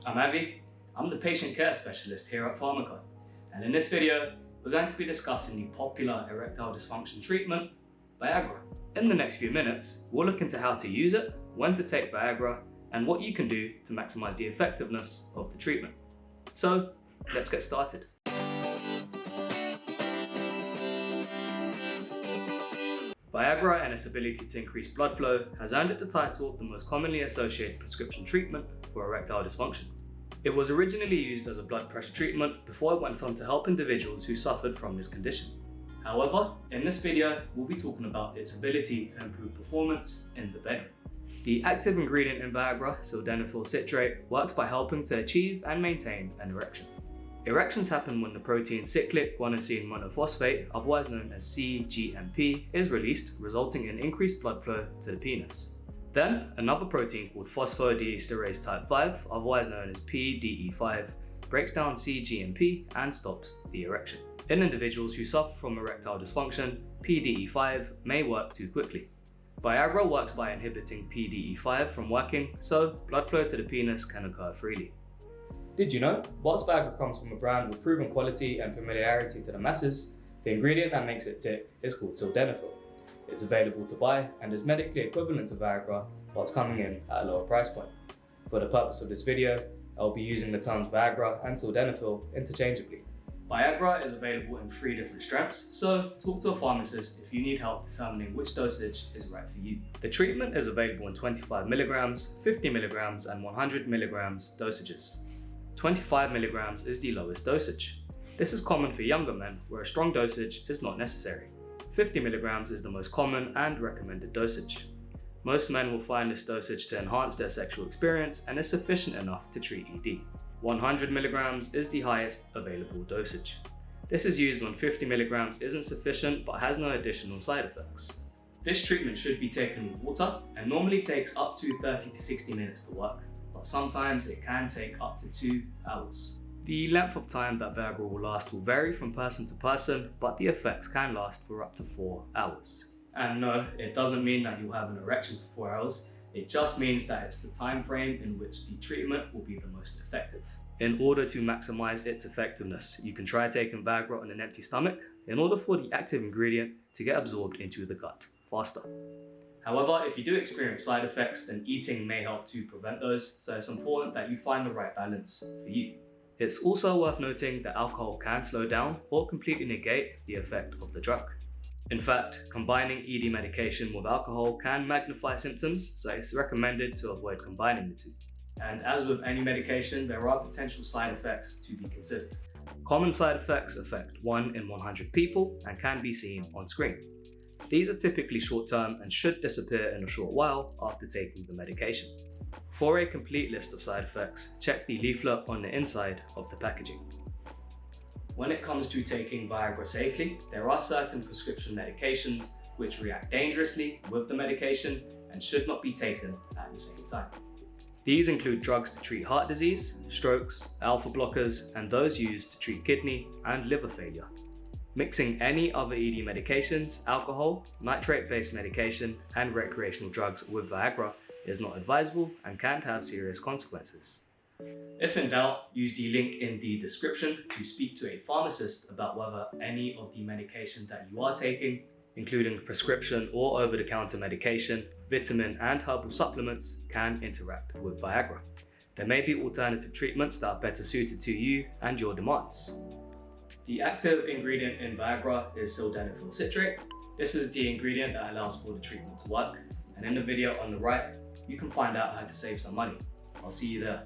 I'm Avi. I'm the patient care specialist here at Pharmaco, and in this video, we're going to be discussing the popular erectile dysfunction treatment, Viagra. In the next few minutes, we'll look into how to use it, when to take Viagra, and what you can do to maximize the effectiveness of the treatment. So, let's get started. Viagra and its ability to increase blood flow has earned it the title of the most commonly associated prescription treatment for erectile dysfunction. It was originally used as a blood pressure treatment before it went on to help individuals who suffered from this condition. However, in this video, we'll be talking about its ability to improve performance in the bedroom. The active ingredient in Viagra, sildenafil citrate, works by helping to achieve and maintain an erection. Erections happen when the protein cyclic guanosine monophosphate, otherwise known as cGMP, is released, resulting in increased blood flow to the penis. Then, another protein called phosphodiesterase type 5, otherwise known as PDE5, breaks down cGMP and stops the erection. In individuals who suffer from erectile dysfunction, PDE5 may work too quickly. Viagra works by inhibiting PDE5 from working, so blood flow to the penis can occur freely. Did you know, whilst Viagra comes from a brand with proven quality and familiarity to the masses, the ingredient that makes it tick is called sildenafil. It's available to buy and is medically equivalent to Viagra whilst coming in at a lower price point. For the purpose of this video, I'll be using the terms Viagra and sildenafil interchangeably. Viagra is available in 3 different strengths, so talk to a pharmacist if you need help determining which dosage is right for you. The treatment is available in 25mg, 50mg and 100mg dosages. 25mg is the lowest dosage. This is common for younger men where a strong dosage is not necessary. 50mg is the most common and recommended dosage. Most men will find this dosage to enhance their sexual experience and is sufficient enough to treat ED. 100mg is the highest available dosage. This is used when 50mg isn't sufficient but has no additional side effects. This treatment should be taken with water and normally takes up to 30 to 60 minutes to work, but sometimes it can take up to 2 hours. The length of time that Viagra will last will vary from person to person, but the effects can last for up to 4 hours. And no, it doesn't mean that you'll have an erection for 4 hours. It just means that it's the time frame in which the treatment will be the most effective. In order to maximize its effectiveness, you can try taking Viagra on an empty stomach in order for the active ingredient to get absorbed into the gut faster. However, if you do experience side effects, then eating may help to prevent those, so it's important that you find the right balance for you. It's also worth noting that alcohol can slow down or completely negate the effect of the drug. In fact, combining ED medication with alcohol can magnify symptoms, so it's recommended to avoid combining the two. And as with any medication, there are potential side effects to be considered. Common side effects affect 1 in 100 people and can be seen on screen. These are typically short-term and should disappear in a short while after taking the medication. For a complete list of side effects, check the leaflet on the inside of the packaging. When it comes to taking Viagra safely, there are certain prescription medications which react dangerously with the medication and should not be taken at the same time. These include drugs to treat heart disease, strokes, alpha blockers, and those used to treat kidney and liver failure. Mixing any other ED medications, alcohol, nitrate-based medication, and recreational drugs with Viagra is not advisable and can have serious consequences. If in doubt, use the link in the description to speak to a pharmacist about whether any of the medication that you are taking, including prescription or over-the-counter medication, vitamin and herbal supplements, can interact with Viagra. There may be alternative treatments that are better suited to you and your demands. The active ingredient in Viagra is sildenafil citrate. This is the ingredient that allows for the treatment to work, and in the video on the right, you can find out how to save some money. I'll see you there.